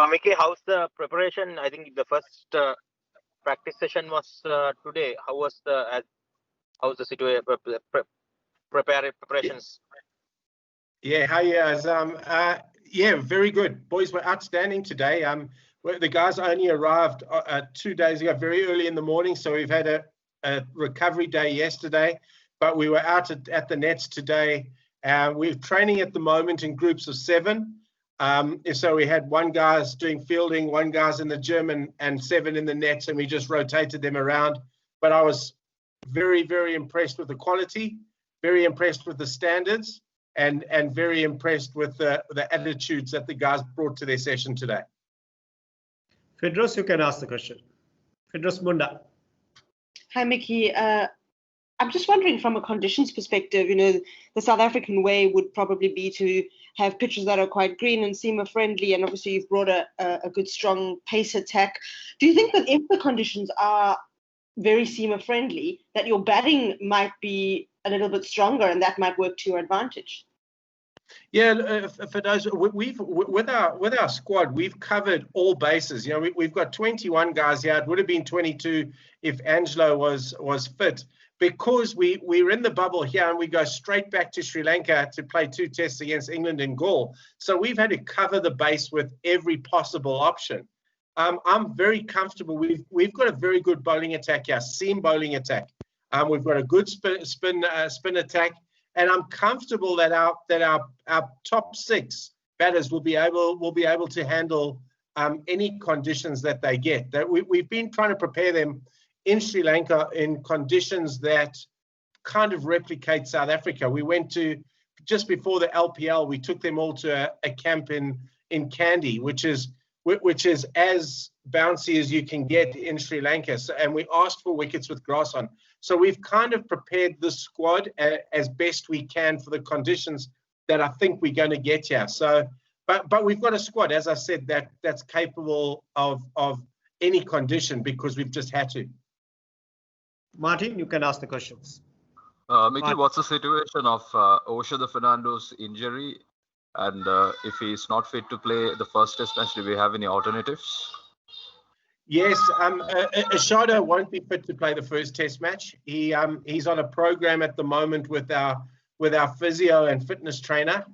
Mickey, how's the preparation? I think the first practice session was today. How's the situation? Preparations. Yeah, hi, yeah, very good. Boys were outstanding today. The guys only arrived 2 days ago, very early in the morning, so we've had a recovery day yesterday, but we were out at the nets today. We're training at the moment in groups of 7. So we had 1 guy's doing fielding, 1 guy's in the gym, and 7 in the nets, and we just rotated them around. But I was very, very impressed with the quality, very impressed with the standards, and very impressed with the attitudes that the guys brought to their session today. Fedros, you can ask the question. Fedros Munda. Hi, Mickey. I'm just wondering from a conditions perspective, the South African way would probably be to have pitches that are quite green and seamer friendly, and obviously you've brought a good strong pace attack. Do you think that if the conditions are very seamer friendly, that your batting might be a little bit stronger and that might work to your advantage? Yeah, for those, with our squad, we've covered all bases. We've got 21 guys here. It would have been 22 if Angelo was fit, because we're in the bubble here and we go straight back to Sri Lanka to play 2 tests against England and Gaul. So we've had to cover the base with every possible option. I'm very comfortable. We've got a very good bowling attack here, seam bowling attack. We've got a good spin attack, and I'm comfortable that our top 6 batters will be able to handle any conditions that they get. That we've been trying to prepare them in Sri Lanka in conditions that kind of replicate South Africa. We went to, just before the LPL, we took them all to a camp in Kandy, which is as bouncy as you can get in Sri Lanka. So, and we asked for wickets with grass on. So we've kind of prepared the squad as best we can for the conditions that I think we're going to get here. So, but we've got a squad, as I said, that's capable of any condition, because we've just had to. Martin, you can ask the questions. Mickey, what's the situation of Oshada Fernando's injury? And if he's not fit to play the first test match, do we have any alternatives? Yes, Oshada won't be fit to play the first test match. He's on a program at the moment with our physio and fitness trainer.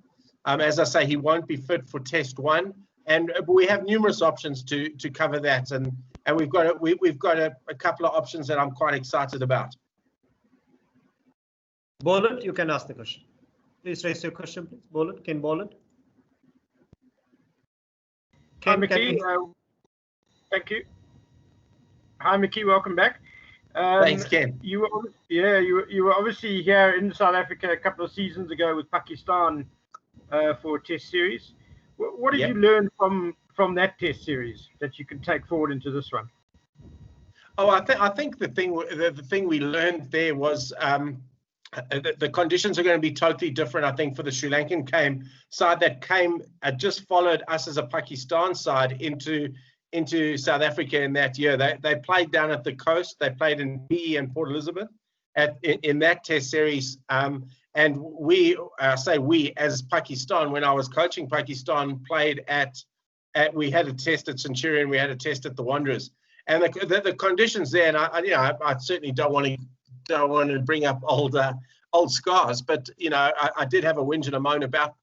As I say, he won't be fit for test 1, and we have numerous options to cover that, and we've got a couple of options that I'm quite excited about. Boland, you can ask the question. Please raise your question, please. Boland, Ken Boland. Hi, Mickey. Thank you. Hi, Mickey. Welcome back. Thanks, Ken. You were obviously here in South Africa a couple of seasons ago with Pakistan for a test series. What did you learn from that test series that you can take forward into this one? Oh, I think the thing we learned there was the conditions are going to be totally different. I think for the Sri Lankan side that just followed us as a Pakistan side into South Africa in that year. They played down at the coast. They played in PE and Port Elizabeth in that test series. And we as Pakistan, when I was coaching Pakistan, played we had a test at Centurion, we had a test at the Wanderers, and the conditions there. And I certainly don't want to bring up old scars, but I did have a whinge and a moan about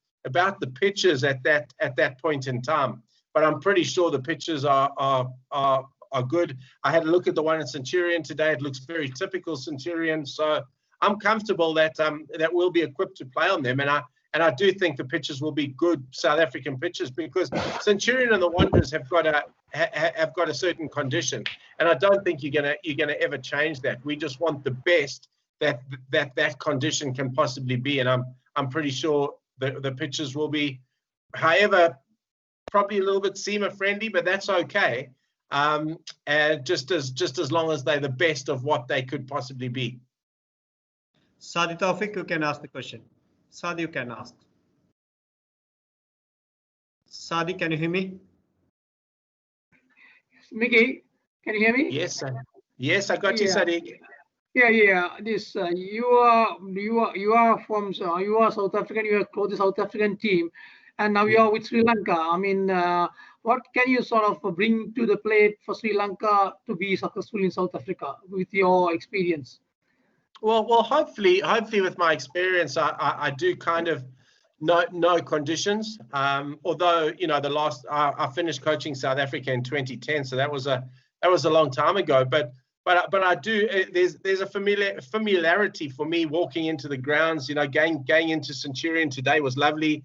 the pitches at that point in time. But I'm pretty sure the pitches are good. I had a look at the one at Centurion today. It looks very typical Centurion. So I'm comfortable that we'll be equipped to play on them. And I do think the pitches will be good South African pitches, because Centurion and the Wanderers have got a certain condition, and I don't think you're gonna ever change that. We just want the best that condition can possibly be, and I'm pretty sure the pitches will be, however, probably a little bit seamer friendly, but that's okay. And just as long as they're the best of what they could possibly be. Sadi Taufik, you can ask the question. Sadi, you can ask. Sadi, can you hear me? Mickey, can you hear me? Yes, sir. Yes, I got you, Sadi. Yeah. This you are South African. You have coached the South African team, and now you're with Sri Lanka. I mean, what can you sort of bring to the plate for Sri Lanka to be successful in South Africa with your experience? Well, hopefully with my experience, I do kind of know conditions. Although I finished coaching South Africa in 2010, so that was a long time ago. But I do. There's a familiarity for me walking into the grounds. Going into Centurion today was lovely.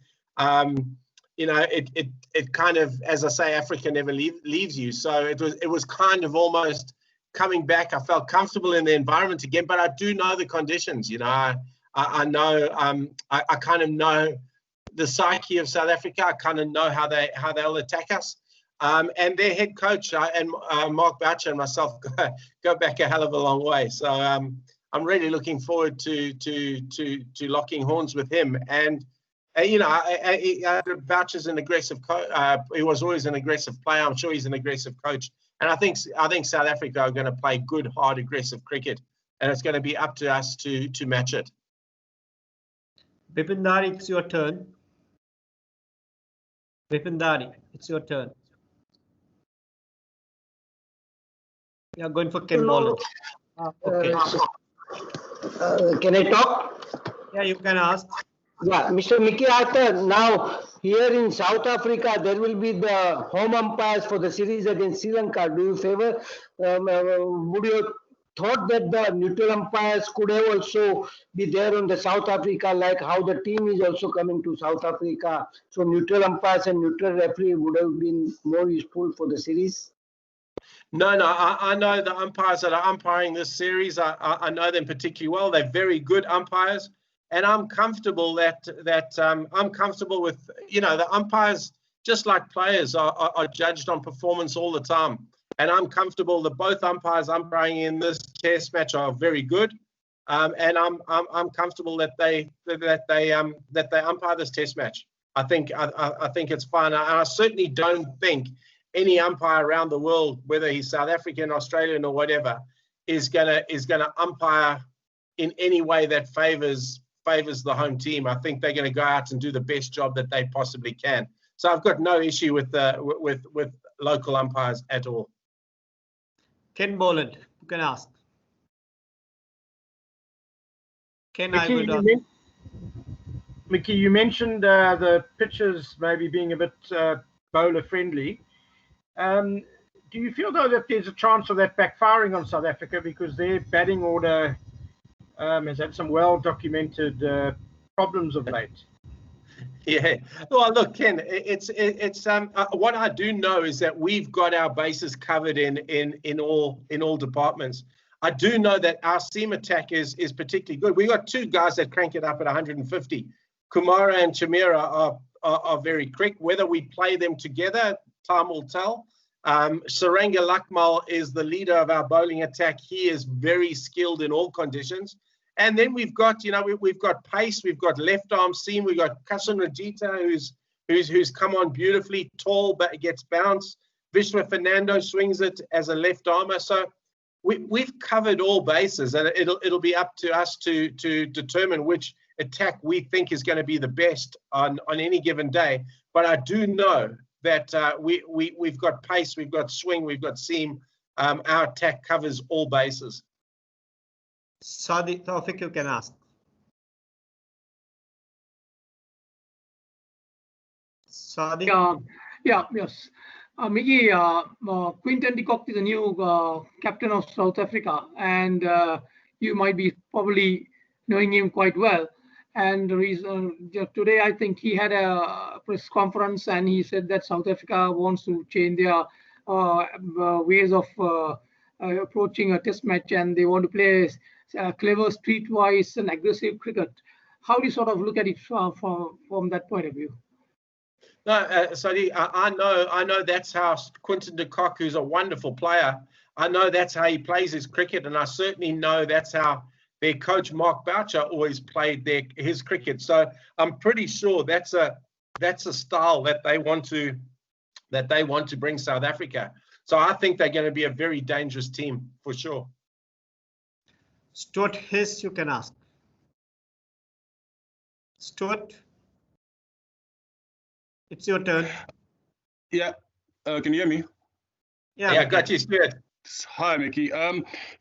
It kind of, as I say, Africa never leaves you. So it was kind of almost coming back. I felt comfortable in the environment again, but I do know the conditions. I know. I kind of know the psyche of South Africa. I kind of know how they'll attack us. And their head coach and Mark Boucher and myself go back a hell of a long way. So I'm really looking forward to locking horns with him. And Boucher's an aggressive coach. He was always an aggressive player. I'm sure he's an aggressive coach. And I think South Africa are going to play good, hard, aggressive cricket, and it's going to be up to us to match it. Bipindari, it's your turn. Bipindari, it's your turn. Yeah, going for Ken Boland. Okay. Can I talk? Yeah, you can ask. Yeah, Mr. Mickey Arthur, now here in South Africa, there will be the home umpires for the series against Sri Lanka. Do you favor, would you thought that the neutral umpires could have also be there on the South Africa, like how the team is also coming to South Africa? So neutral umpires and neutral referee would have been more useful for the series? No, I know the umpires that are umpiring this series. I know them particularly well. They're very good umpires. And I'm comfortable I'm comfortable with, the umpires, just like players, are judged on performance all the time. And I'm comfortable that both umpires umpiring in this test match are very good. And I'm comfortable that they umpire this test match. I think it's fine. And I certainly don't think any umpire around the world, whether he's South African, Australian, or whatever, is gonna umpire in any way that favors the home team. I think they're going to go out and do the best job that they possibly can. So I've got no issue with local umpires at all. Ken Boland, you can ask. Ken, Mickey, you mentioned the pitches maybe being a bit bowler friendly. Do you feel though that there's a chance of that backfiring on South Africa because their batting order has had some well-documented problems of late? Yeah. Well, look, Ken, it's what I do know is that we've got our bases covered in all departments. I do know that our seam attack is particularly good. We got two guys that crank it up at 150. Kumara and Chamira are very quick. Whether we play them together, time will tell. Saranga Lakmal is the leader of our bowling attack. He is very skilled in all conditions. And then we've got, we've got pace, we've got left arm seam, we've got Kasan Rajita, who's come on beautifully, tall but gets bounced. Vishwa Fernando swings it as a left armer. So we've covered all bases, and it'll be up to us to determine which attack we think is going to be the best on any given day. But I do know that we've got pace, we've got swing, we've got seam. Our attack covers all bases. Sadi Taufik, you can ask. Sadi? Yes. Mickey, Quinton de Kock is the new captain of South Africa, and you might be probably knowing him quite well. And the reason today, I think he had a press conference and he said that South Africa wants to change their ways of approaching a test match, and they want to play clever, streetwise, and aggressive cricket. How do you sort of look at it from that point of view? No, Sadi, I know that's how Quinton de Kock, who's a wonderful player, I know that's how he plays his cricket, and I certainly know that's how their coach Mark Boucher always played his cricket. So I'm pretty sure that's a style that they want to bring South Africa. So I think they're going to be a very dangerous team for sure. Stuart Hiss, you can ask. Stuart? It's your turn. Yeah. Can you hear me? Yeah, Yeah, we got can. you, Stuart. Hi, Mickey.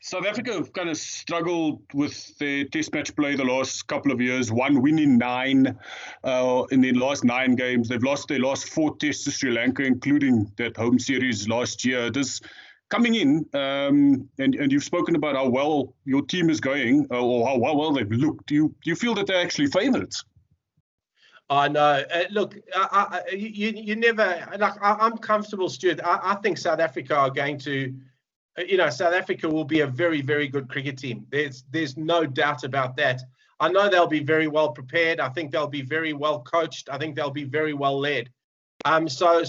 South Africa have kind of struggled with their test match play the last couple of years. One win in 9 in the last 9 games. They've lost their last 4 tests to Sri Lanka, including that home series last year. Coming in, and you've spoken about how well your team is going, or how well they've looked. Do you feel that they're actually favourites? I know. Look, you never. Like, I'm comfortable, Stuart. I think South Africa are going to. South Africa will be a very, very good cricket team. There's no doubt about that. I know they'll be very well prepared. I think they'll be very well coached. I think they'll be very well led. So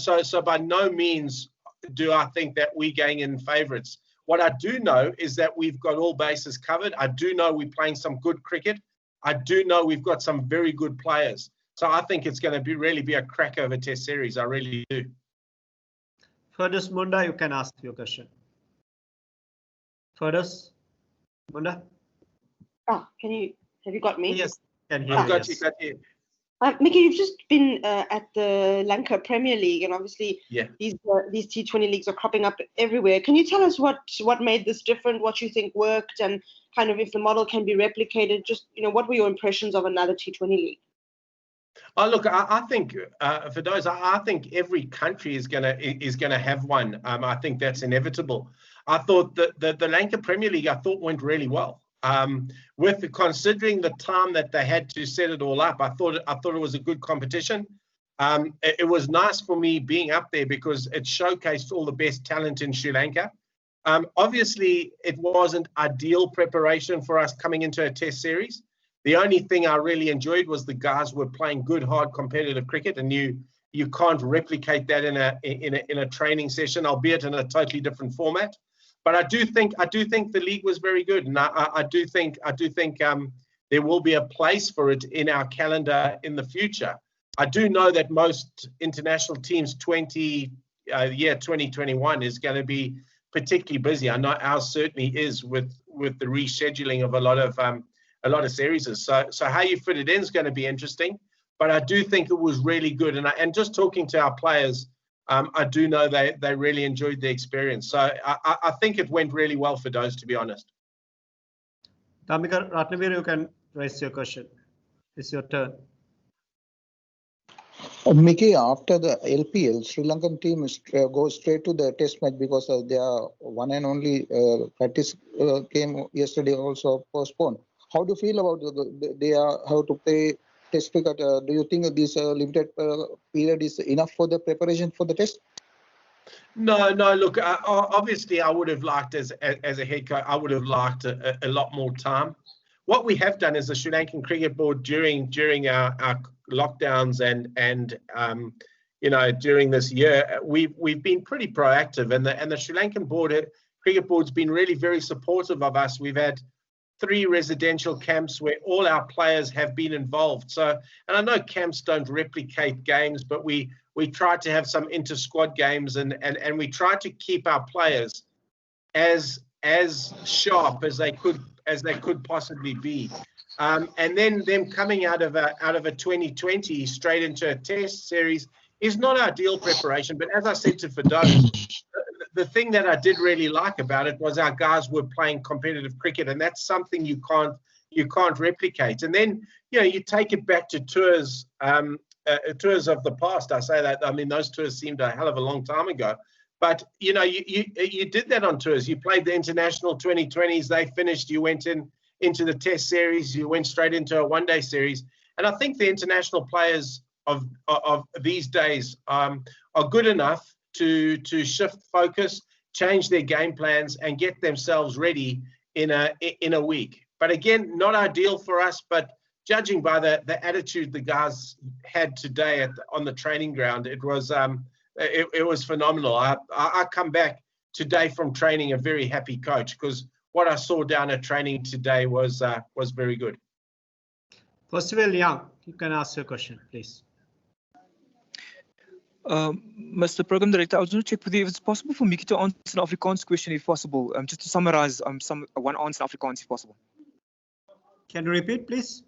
by no means do I think that we're going in favourites. What I do know is that we've got all bases covered. I do know we're playing some good cricket. I do know we've got some very good players. So I think it's going to really be a crack over test series. I really do. Ferdus Munda, you can ask your question. Ferdus Munda? Have you got me? Yes, can hear I've you. got Yes. you. Mickey, you've just been at the Lanka Premier League, and obviously these T20 leagues are cropping up everywhere. Can you tell us what made this different, what you think worked, and kind of if the model can be replicated? Just, what were your impressions of another T20 league? Oh, look, I think for those, I think every country is gonna have one. I think that's inevitable. I thought that the Lanka Premier League went really well. With considering the time that they had to set it all up, I thought it was a good competition. It was nice for me being up there because it showcased all the best talent in Sri Lanka. Obviously, it wasn't ideal preparation for us coming into a test series. The only thing I really enjoyed was the guys were playing good, hard, competitive cricket, and you can't replicate that in a training session, albeit in a totally different format. But I do think the league was very good, and I do think there will be a place for it in our calendar in the future. I do know that most international teams 2021 is going to be particularly busy. I know ours certainly is with the rescheduling of a lot of series. So how you fit it in is going to be interesting. But I do think it was really good, and just talking to our players, I do know they really enjoyed the experience. So I think it went really well for those, to be honest. Damika Ratnavir, you can raise your question. It's your turn. Mickey, after the LPL, Sri Lankan team goes straight to the test match because their one and only practice game yesterday also postponed. How do you feel about they have to play test cricket? Do you think this limited period is enough for the preparation for the test? No. Look, obviously, I would have liked as a head coach, I would have liked a lot more time. What we have done as the Sri Lankan Cricket Board during our lockdowns and during this year, we've been pretty proactive, and the Sri Lankan Cricket Board's been really very supportive of us. We've had 3 residential camps where all our players have been involved. So, and I know camps don't replicate games, but we try to have some inter-squad games, and we try to keep our players as sharp as they could possibly be. And then them coming out of a 2020 straight into a test series is not ideal preparation. But as I said to Ferdous, the thing that I did really like about it was our guys were playing competitive cricket, and that's something you can't replicate. And then you take it back to tours of the past. I say that, I mean, those tours seemed a hell of a long time ago, but you did that on tours. You played the international 2020s, they finished, you went into the test series, you went straight into a one-day series. And I think the international players of these days are good enough to shift focus, change their game plans, and get themselves ready in a week. But again, not ideal for us, but judging by the attitude the guys had today on the training ground, it was phenomenal. I come back today from training a very happy coach, because what I saw down at training today was very good. Percival Young, you can ask your question, please. Mr. Program Director, I was going to check with you if it's possible for Mickey to answer an Afrikaans question, if possible. Just to summarize, one answer in Afrikaans, if possible. Can you repeat, please?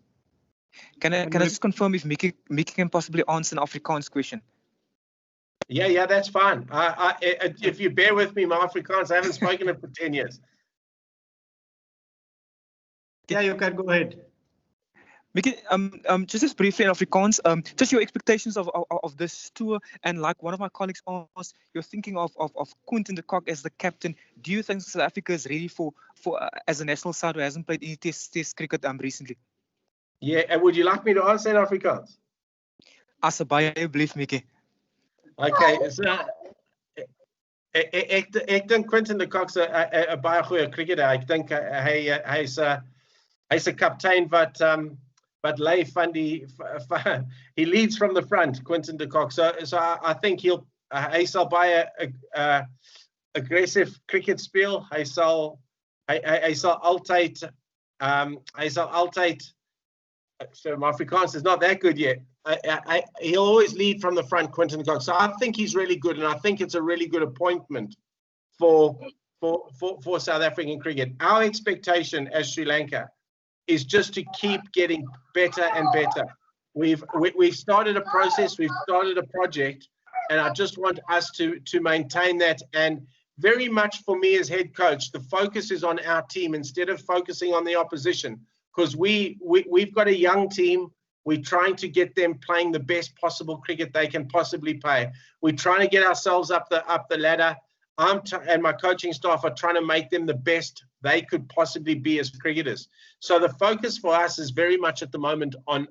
Can I just confirm if Mickey can possibly answer an Afrikaans question? Yeah, that's fine. If you bear with me, my Afrikaans, I haven't spoken it for 10 years. Yeah, you can go ahead. Mickey, just briefly in Afrikaans, just your expectations of this tour, and like one of my colleagues asked, you're thinking of Quinton de Kock as the captain. Do you think South Africa is ready for as a national side who hasn't played any test cricket recently? Yeah, and would you like me to answer in Afrikaans? Assebaie believe, Mickey. Okay, so ek dink Quinton de Kock's 'n baie goeie cricketer. Ek dink hy's 'n kaptein wat lei van die he leads from the front, Quinton de Kock. So I think hy sal baie aggressive cricket speel. Hy sal altyd so my Afrikaans is not that good yet. He'll always lead from the front, Quinton de Kock. So I think he's really good, and I think it's a really good appointment for South African cricket. Our expectation as Sri Lanka is just to keep getting better and better. We've started a process, we've started a project, and I just want us to maintain that. And very much for me as head coach, the focus is on our team instead of focusing on the opposition, because we've got a young team. We're trying to get them playing the best possible cricket they can possibly play. We're trying to get ourselves up the ladder. And my coaching staff are trying to make them the best they could possibly be as cricketers. So the focus for us is very much at the moment on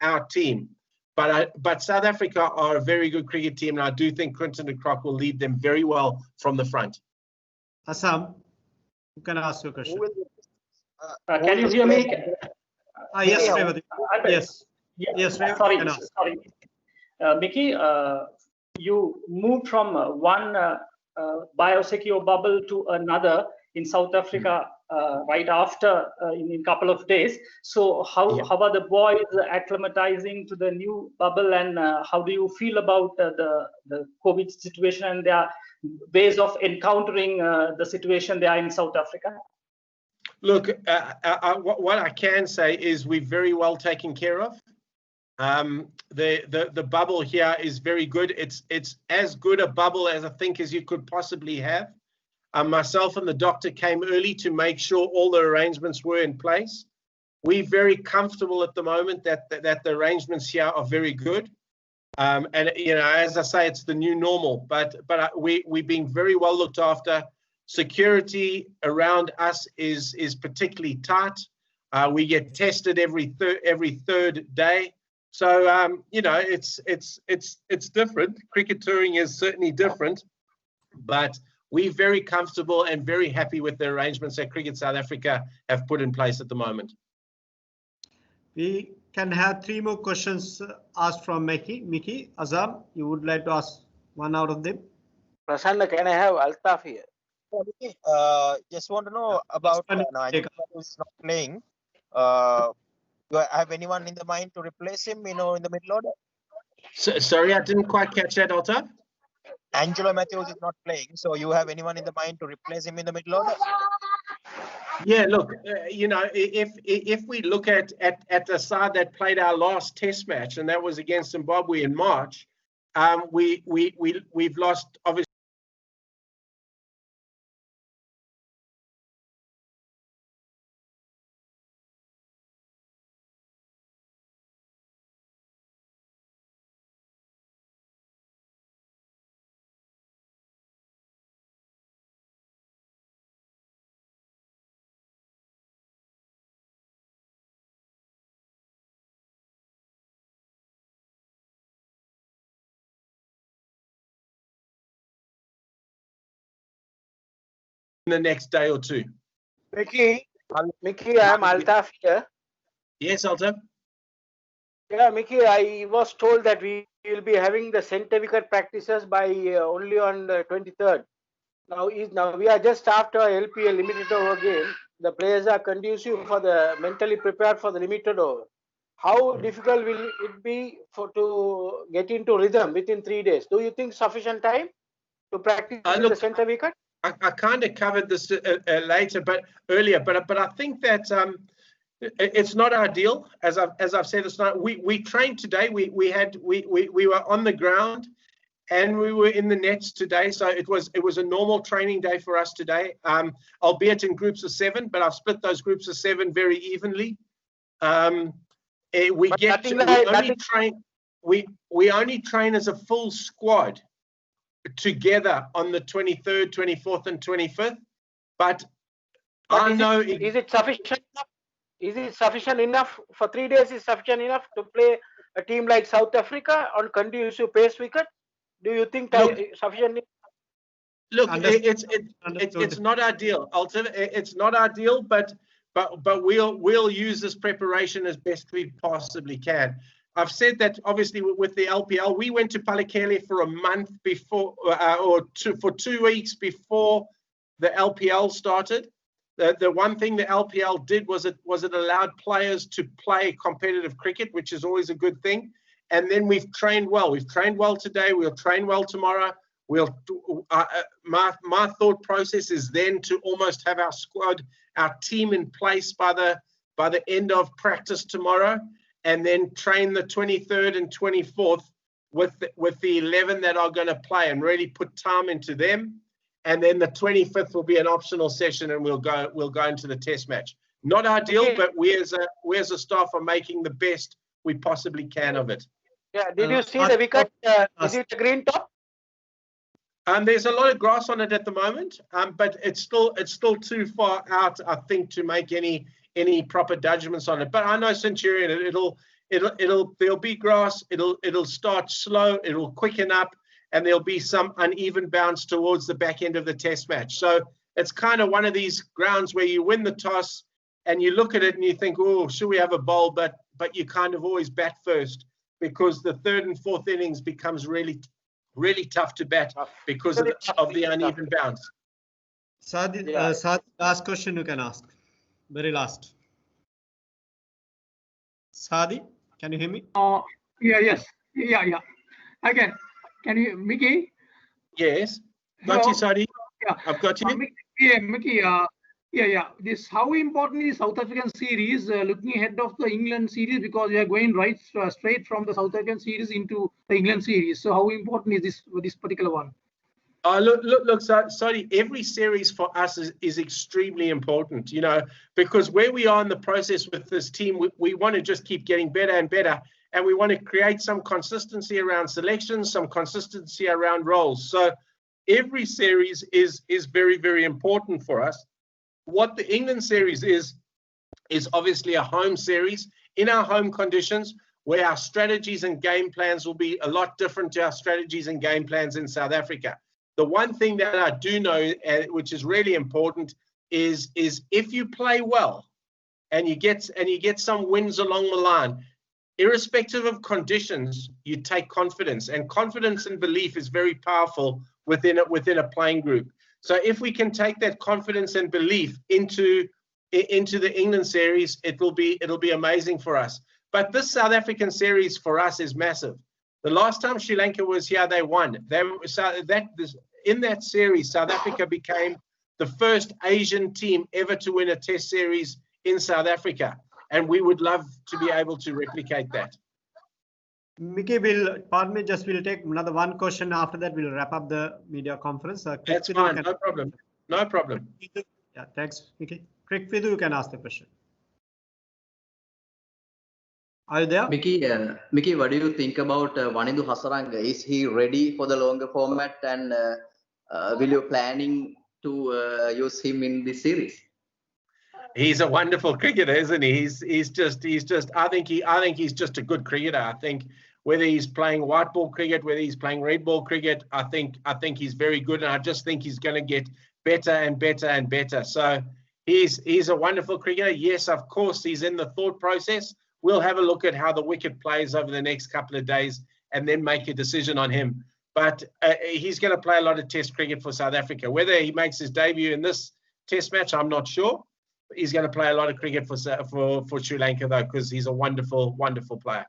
our team. But South Africa are a very good cricket team, and I do think Quinton de Kock will lead them very well from the front. Assam, you can ask your question. Can you hear me? Yes, Revati. Yes, Revati. Sorry. Mickey, you moved from one biosecure bubble to another in South Africa right after in a couple of days. So how are the boys acclimatizing to the new bubble, and how do you feel about the COVID situation and their ways of encountering the situation there in South Africa? Look, what I can say is we're very well taken care of. The bubble here is very good. It's as good a bubble as I think as you could possibly have. Myself and the doctor came early to make sure all the arrangements were in place. We're very comfortable at the moment that the arrangements here are very good. And as I say, it's the new normal. But we're being very well looked after. Security around us is particularly tight. We get tested every third day. So it's different. Cricket touring is certainly different, but we're very comfortable and very happy with the arrangements that Cricket South Africa have put in place at the moment. We can have 3 more questions asked from Mickey. Mickey, Azam, you would like to ask one out of them? Prasanna, can I have Altaf here? Just want to know about who's not playing. Do I have anyone in the mind to replace him, in the middle order? Sorry, I didn't quite catch that, Altaf. Angelo Matthews is not playing, so you have anyone in the mind to replace him in the middle order? Yeah, look, if we look at the side that played our last Test match, and that was against Zimbabwe in March, we've lost obviously. The next day or two. Mickey, I am Altaf here. Yes, Altaf. Yeah, Mickey, I was told that we will be having the centre wicket practices by only on the 23rd. Now we are just after LPL limited over game. The players are conducive mentally prepared for the limited over. How difficult will it be to get into rhythm within 3 days? Do you think sufficient time to practice the centre wicket? I kind of covered this earlier, but I think that it's not ideal. As I've said, it's not. We trained today. We were on the ground, and we were in the nets today. So it was a normal training day for us today, albeit in groups of 7, but I've split those groups of 7 very evenly. We only train as a full squad together on the 23rd, 24th, and 25th. But I know. Is it sufficient? Is it sufficient enough for 3 days? Is sufficient enough to play a team like South Africa on conducive pace wicket? Do you think sufficient? Look, it's not ideal. It's not ideal, but we'll use this preparation as best we possibly can. I've said that obviously with the LPL, we went to Palekele for a month before, for 2 weeks before the LPL started. The one thing the LPL did was it allowed players to play competitive cricket, which is always a good thing. And then we've trained well. We've trained well today. We'll train well tomorrow. My thought process is then to almost have our squad, our team in place by the end of practice tomorrow, and then train the 23rd and 24th with the 11 that are going to play and really put time into them. And then the 25th will be an optional session, and we'll go into the test match. Not ideal, but we as a staff are making the best we possibly can of it. Yeah. Did you see the wicket? Is it a green top? There's a lot of grass on it at the moment, but it's still too far out, I think, to make any proper judgments on it. But I know Centurion, there'll be grass. It'll start slow. It'll quicken up, and there'll be some uneven bounce towards the back end of the test match. So it's kind of one of these grounds where you win the toss and you look at it and you think, oh, should we have a bowl? But you kind of always bat first, because the 3rd and 4th innings becomes really, really tough to bat because of the uneven bounce. Sadi, last question you can ask. Very last. Sadi, can you hear me? Yes. Yeah. I can. Can you, Mickey? Yes. Got you, Sadi. Yeah. I've got you. Mickey. This, how important is South African series looking ahead of the England series, because we are going straight from the South African series into the England series. So how important is this particular one? Look, sorry, every series for us is extremely important, because where we are in the process with this team, we want to just keep getting better and better, and we want to create some consistency around selections, some consistency around roles. So every series is very, very important for us. What the England series is obviously a home series in our home conditions, where our strategies and game plans will be a lot different to our strategies and game plans in South Africa. The one thing that I do know, which is really important, is if you play well and you get some wins along the line, irrespective of conditions, you take confidence, and confidence and belief is very powerful within a playing group. So if we can take that confidence and belief into the England series, it'll be amazing for us. But this South African series for us is massive. The last time Sri Lanka was here, they won. In that series, South Africa became the first Asian team ever to win a test series in South Africa. And we would love to be able to replicate that. Mickey, we'll take another one question. After that, we'll wrap up the media conference. That's fine, no problem. No problem. Yeah, thanks, Mickey. Crick Fidu, you can ask the question. Are you there? Mickey, what do you think about Wanindu Hasaranga? Is he ready for the longer format, and will you planning to use him in this series? He's a wonderful cricketer, isn't he? He's just. I think he's just a good cricketer. I think whether he's playing white ball cricket, whether he's playing red ball cricket, I think he's very good, and I just think he's going to get better and better and better. So he's a wonderful cricketer. Yes, of course, he's in the thought process. We'll have a look at how the wicket plays over the next couple of days and then make a decision on him. But he's going to play a lot of test cricket for South Africa. Whether he makes his debut in this test match, I'm not sure. He's going to play a lot of cricket for Sri Lanka, though, because he's a wonderful, wonderful player.